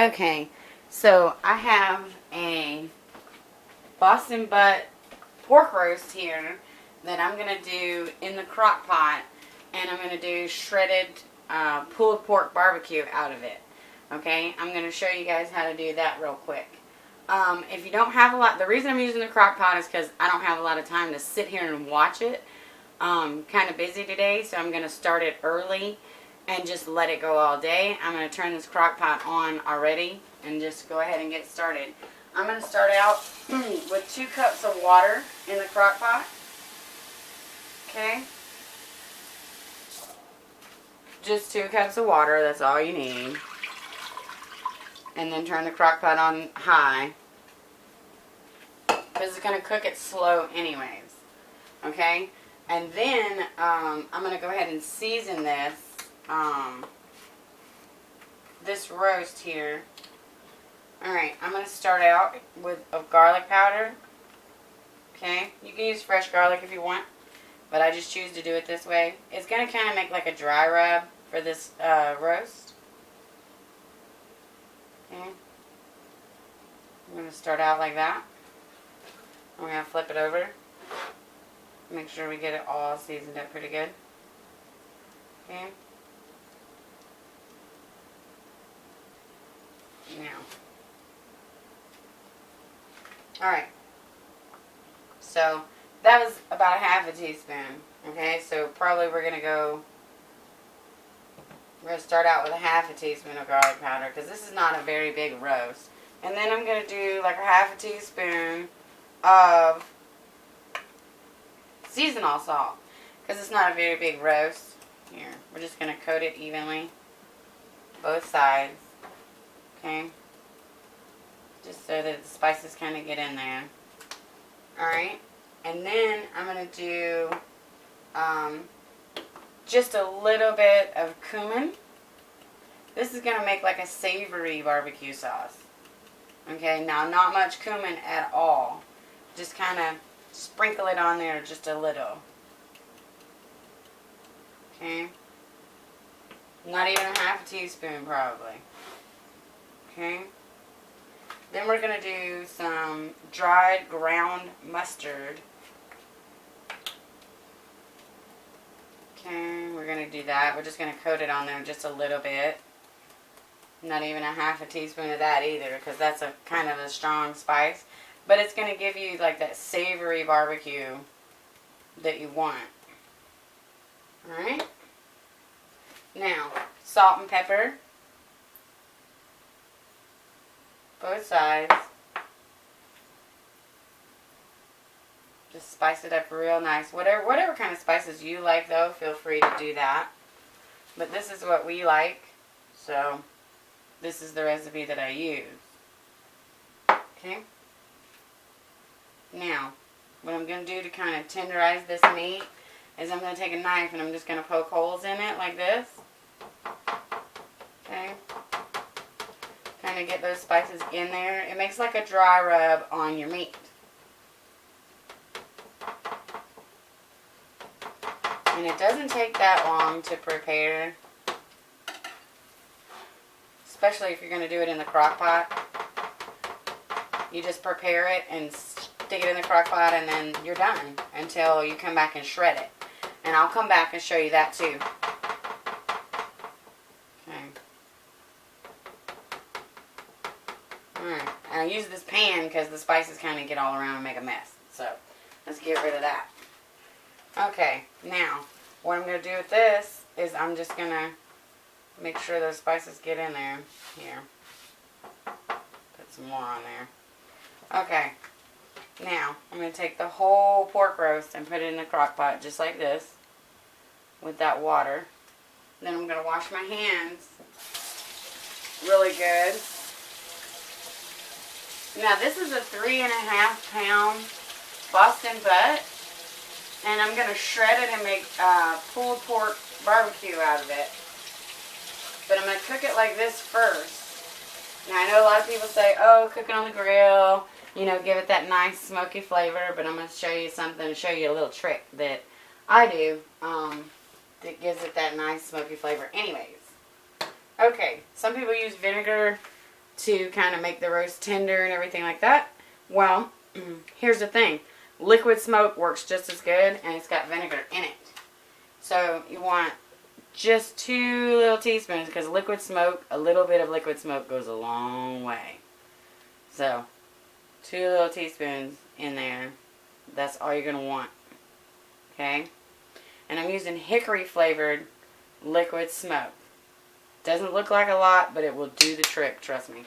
Okay, so I have a Boston butt pork roast here that I'm going to do in the crock pot, and I'm going to do shredded pulled pork barbecue out of it. Okay, I'm going to show you guys how to do that real quick. If you don't have a lot, the reason I'm using the crock pot is because I don't have a lot of time to sit here and watch it. Kind of busy today, so I'm going to start it early and just let it go all day. I'm going to turn this crock pot on already and just go ahead and get started. I'm going to start out with 2 cups of water in the crock pot. Okay. Just 2 cups of water, that's all you need. And then turn the crock pot on high, because it's going to cook it slow anyways. Okay. And then I'm going to go ahead and season this roast here. Alright, I'm going to start out with a garlic powder. Okay, you can use fresh garlic if you want, but I just choose to do it this way. It's going to kind of make like a dry rub for this roast. Okay, I'm going to start out like that. I'm going to flip it over. Make sure we get it all seasoned up pretty good. Okay. Now. Alright. So, that was about a half a teaspoon. Okay, so probably we're going to start out with a half a teaspoon of garlic powder, because this is not a very big roast. And then I'm going to do like a half a teaspoon of seasonal salt, because it's not a very big roast. Here, we're just going to coat it evenly, both sides, okay, just so that the spices kind of get in there. Alright, and then I'm going to do just a little bit of cumin. This is going to make like a savory barbecue sauce. Okay, now not much cumin at all, just kind of sprinkle it on there just a little. Okay. Not even a half a teaspoon probably. Okay. Then we're going to do some dried ground mustard. Okay, we're going to do that. We're just going to coat it on there just a little bit. Not even a half a teaspoon of that either, because that's a kind of a strong spice. But it's going to give you like that savory barbecue that you want. Alright. Now, salt and pepper. Both sides. Just spice it up real nice. Whatever kind of spices you like though, feel free to do that. But this is what we like. So, this is the recipe that I use. Okay. Now, what I'm going to do to kind of tenderize this meat is I'm going to take a knife and I'm just going to poke holes in it like this. Okay. Kind of get those spices in there. It makes like a dry rub on your meat. And it doesn't take that long to prepare. Especially if you're going to do it in the crock pot. You just prepare it and stick it in the crock pot, and then you're done until you come back and shred it. And I'll come back and show you that too. Okay. Alright. And I use this pan because the spices kind of get all around and make a mess. So, let's get rid of that. Okay. Now, what I'm going to do with this is I'm just going to make sure those spices get in there. Here. Put some more on there. Okay, now I'm going to take the whole pork roast and put it in the crock pot just like this with that water. Then I'm going to wash my hands really good. Now this is a 3.5 pound Boston butt, and I'm going to shred it and make pulled pork barbecue out of it. But I'm going to cook it like this first. Now I know a lot of people say, oh, cook it on the grill, you know, give it that nice smoky flavor, but I'm going to show you something, show you a little trick that I do that gives it that nice smoky flavor anyways. Okay, some people use vinegar to kind of make the roast tender and everything like that. Well, here's the thing. Liquid smoke works just as good, and it's got vinegar in it. So you want just 2 little teaspoons, because liquid smoke, a little bit of liquid smoke goes a long way. So 2 little teaspoons in there. That's all you're going to want. Okay? And I'm using hickory flavored liquid smoke. Doesn't look like a lot, but it will do the trick, trust me.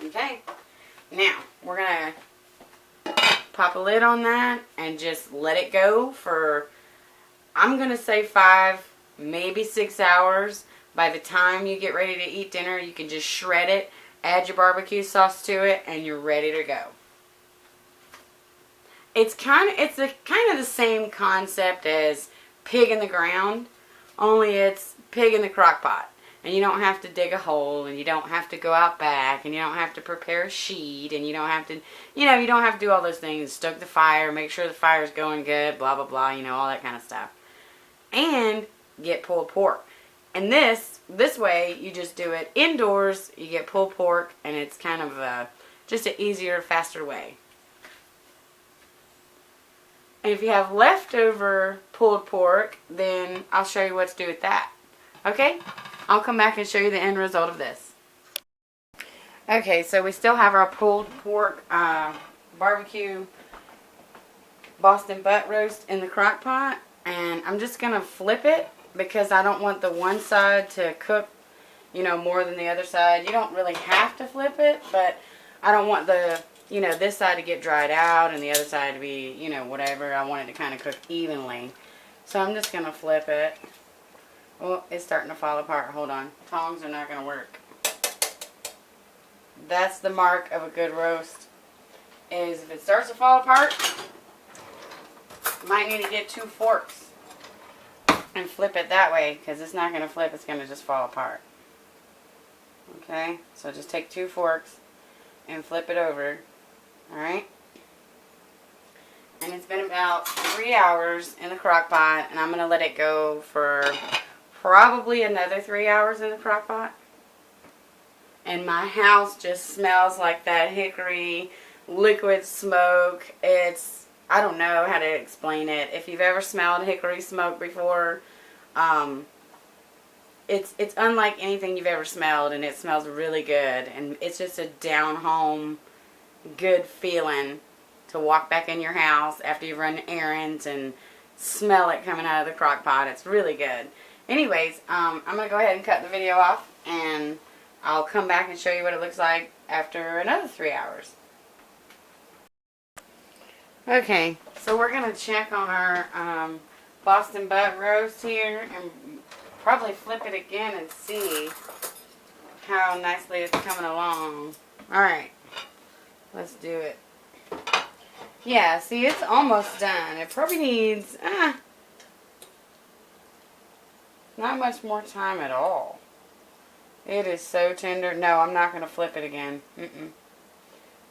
Okay. Now, we're going to pop a lid on that and just let it go for, I'm going to say 5, maybe 6 hours. By the time you get ready to eat dinner, you can just shred it, add your barbecue sauce to it, and you're ready to go. It's kind of the same concept as pig in the ground, only it's pig in the crock pot. And you don't have to dig a hole, and you don't have to go out back, and you don't have to prepare a sheet, and you don't have to, you don't have to do all those things. Stoke the fire, make sure the fire's going good, blah, blah, blah, all that kind of stuff. And get pulled pork. And this way, you just do it indoors, you get pulled pork, and it's kind of just an easier, faster way. And if you have leftover pulled pork, then I'll show you what to do with that. Okay? I'll come back and show you the end result of this. Okay, so we still have our pulled pork barbecue Boston butt roast in the crock pot. And I'm just going to flip it because I don't want the one side to cook, more than the other side. You don't really have to flip it, but I don't want the, this side to get dried out and the other side to be, whatever. I want it to kind of cook evenly. So I'm just going to flip it. Oh, it's starting to fall apart. Hold on. Tongs are not going to work. That's the mark of a good roast. Is if it starts to fall apart, you might need to get 2 forks and flip it that way, because it's not going to flip. It's going to just fall apart. Okay? So just take 2 forks and flip it over. Alright? And it's been about 3 hours in the crock pot, and I'm going to let it go for probably another 3 hours in the crock pot. And my house just smells like that hickory liquid smoke. I don't know how to explain it. If you've ever smelled hickory smoke before, it's unlike anything you've ever smelled, and it smells really good. And it's just a down-home, good feeling to walk back in your house after you've run errands and smell it coming out of the crock pot. It's really good. Anyways, I'm going to go ahead and cut the video off, and I'll come back and show you what it looks like after another 3 hours. Okay, so we're going to check on our Boston butt roast here and probably flip it again and see how nicely it's coming along. Alright, let's do it. Yeah, see, it's almost done. It probably needs not much more time at all. It is so tender. No, I'm not going to flip it again.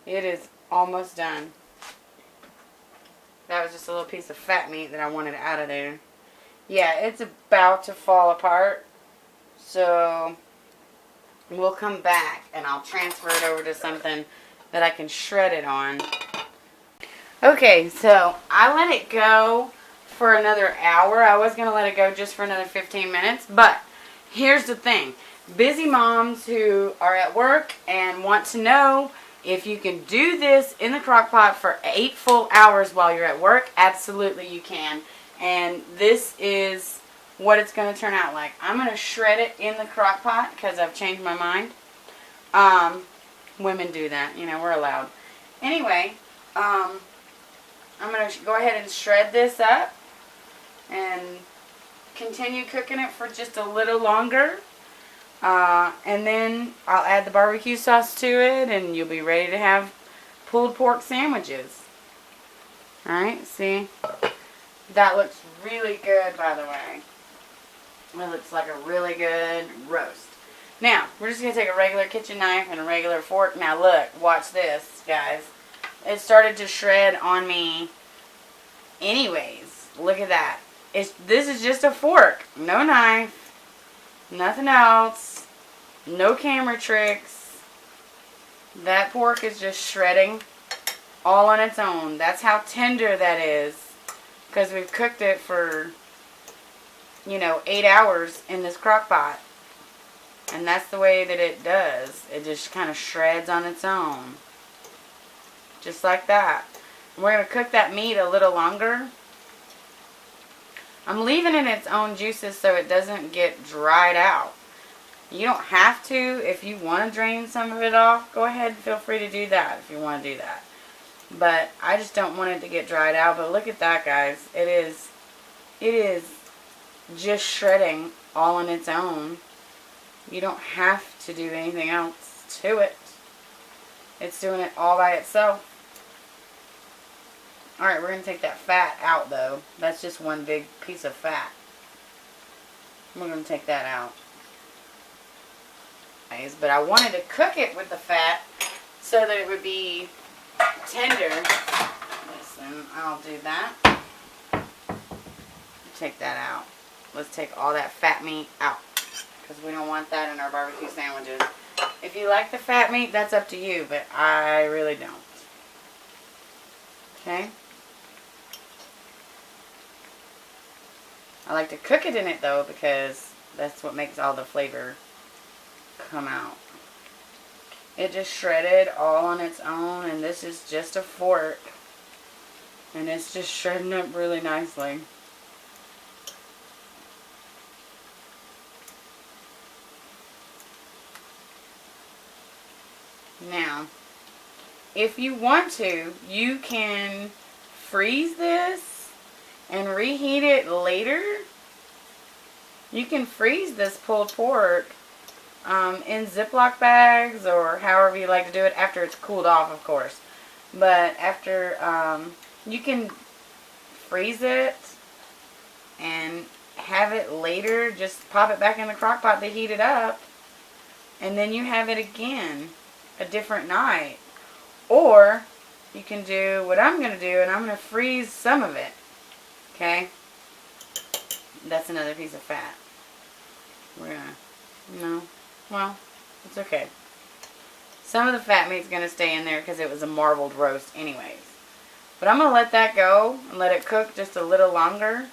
It is almost done. That was just a little piece of fat meat that I wanted out of there. Yeah, it's about to fall apart. So we'll come back and I'll transfer it over to something that I can shred it on. Okay, so I let it go for another hour. I was going to let it go just for another 15 minutes. But here's the thing. Busy moms who are at work and want to know if you can do this in the crock pot for 8 full hours while you're at work, absolutely you can. And this is what it's going to turn out like. I'm going to shred it in the crock pot because I've changed my mind. Women do that. We're allowed. Anyway, I'm going to go ahead and shred this up and continue cooking it for just a little longer. And then I'll add the barbecue sauce to it, and you'll be ready to have pulled pork sandwiches. Alright, see? That looks really good, by the way. It looks like a really good roast. Now, we're just going to take a regular kitchen knife and a regular fork. Now look, watch this, guys. It started to shred on me anyways. Look at that. This is just a fork. No knife. Nothing else. No camera tricks. That pork is just shredding all on its own. That's how tender that is. Because we've cooked it for, 8 hours in this crock pot. And that's the way that it does. It just kind of shreds on its own. Just like that. We're going to cook that meat a little longer. I'm leaving it in its own juices so it doesn't get dried out. You don't have to. If you want to drain some of it off, go ahead and feel free to do that if you want to do that. But I just don't want it to get dried out. But look at that, guys. It is just shredding all on its own. You don't have to do anything else to it. It's doing it all by itself. Alright, we're going to take that fat out, though. That's just one big piece of fat. We're going to take that out. But I wanted to cook it with the fat so that it would be tender. Listen, I'll do that. Take that out. Let's take all that fat meat out, because we don't want that in our barbecue sandwiches. If you like the fat meat, that's up to you, but I really don't. Okay? I like to cook it in it, though, because that's what makes all the flavor come out. It just shredded all on its own, and this is just a fork. And it's just shredding up really nicely. Now, if you want to, you can freeze this and reheat it later. You can freeze this pulled pork in Ziploc bags, or however you like to do it, after it's cooled off, of course. But after, you can freeze it and have it later. Just pop it back in the crock pot to heat it up, and then you have it again a different night. Or you can do what I'm going to do, and I'm going to freeze some of it. Okay? That's another piece of fat. We're going to, no, well, it's okay. Some of the fat meat's going to stay in there because it was a marbled roast anyways. But I'm going to let that go and let it cook just a little longer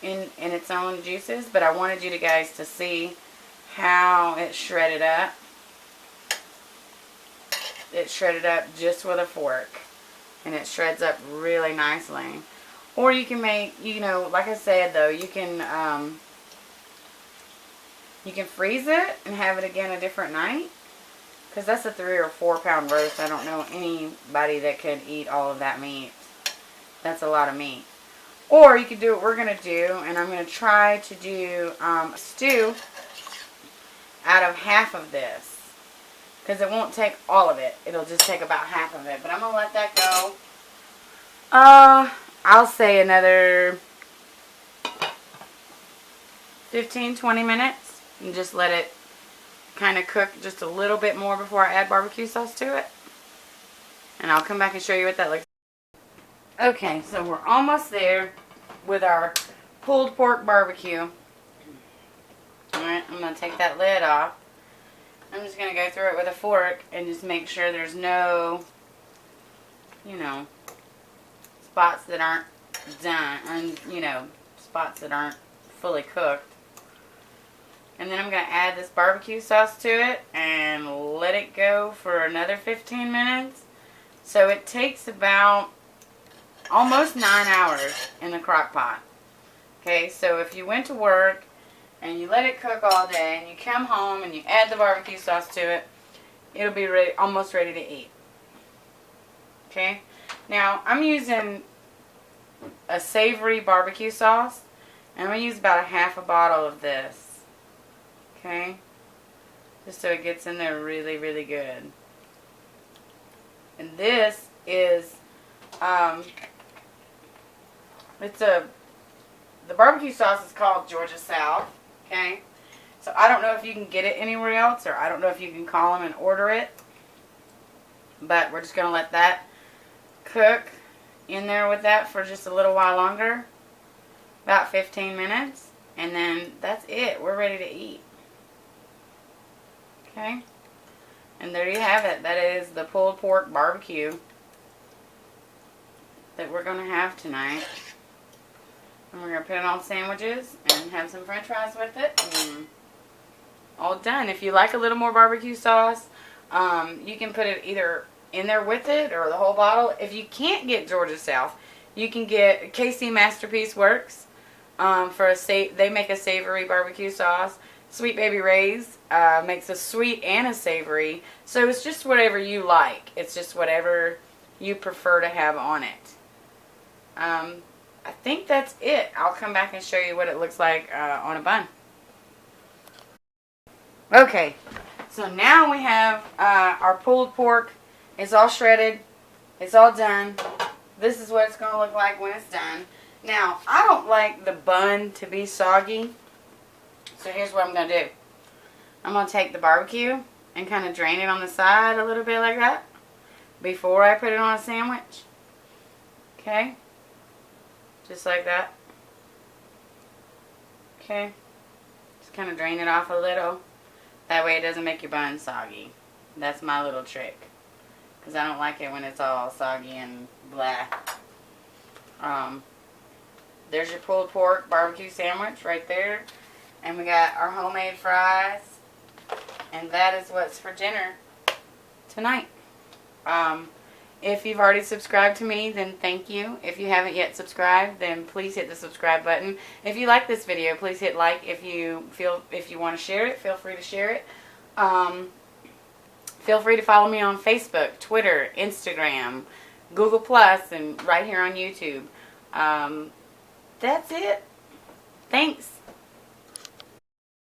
in its own juices. But I wanted you guys to see how it shredded up. It shredded up just with a fork. And it shreds up really nicely. Or you can make, like I said though, you can freeze it and have it again a different night. Because that's a 3 or 4 pound roast. I don't know anybody that could eat all of that meat. That's a lot of meat. Or you could do what we're going to do. And I'm going to try to do a stew out of half of this. Because it won't take all of it. It'll just take about half of it. But I'm going to let that go. I'll say another 15-20 minutes. And just let it kind of cook just a little bit more before I add barbecue sauce to it. And I'll come back and show you what that looks like. Okay, so we're almost there with our pulled pork barbecue. Alright, I'm going to take that lid off. I'm just going to go through it with a fork and just make sure there's no, spots that aren't done, and, spots that aren't fully cooked. And then I'm going to add this barbecue sauce to it and let it go for another 15 minutes. So it takes about almost 9 hours in the crock pot. Okay, so if you went to work and you let it cook all day and you come home and you add the barbecue sauce to it, it'll be almost ready to eat. Okay, now I'm using a savory barbecue sauce, and I'm going to use about a half a bottle of this. Okay, just so it gets in there really, really good. And this is, the barbecue sauce is called Georgia South. Okay, so I don't know if you can get it anywhere else, or I don't know if you can call them and order it. But we're just going to let that cook in there with that for just a little while longer. About 15 minutes. And then that's it. We're ready to eat. Okay. And there you have it. That is the pulled pork barbecue that we're going to have tonight. And we're going to put it on sandwiches and have some french fries with it. And all done. If you like a little more barbecue sauce, you can put it either in there with it or the whole bottle. If you can't get Georgia South, you can get KC Masterpiece Works. They make a savory barbecue sauce. Sweet Baby Ray's makes a sweet and a savory. So it's just whatever you like. It's just whatever you prefer to have on it. I think that's it. I'll come back and show you what it looks like on a bun. Okay, so now we have our pulled pork. It's all shredded. It's all done. This is what it's going to look like when it's done. Now, I don't like the bun to be soggy. So here's what I'm going to do. I'm going to take the barbecue and kind of drain it on the side a little bit like that before I put it on a sandwich. Okay? Just like that. Okay? Just kind of drain it off a little. That way it doesn't make your bun soggy. That's my little trick. Because I don't like it when it's all soggy and blah. There's your pulled pork barbecue sandwich right there. And we got our homemade fries. And that is what's for dinner tonight. If you've already subscribed to me, then thank you. If you haven't yet subscribed, then please hit the subscribe button. If you like this video, please hit like. If you want to share it, feel free to share it. Feel free to follow me on Facebook, Twitter, Instagram, Google+, and right here on YouTube. That's it. Thanks.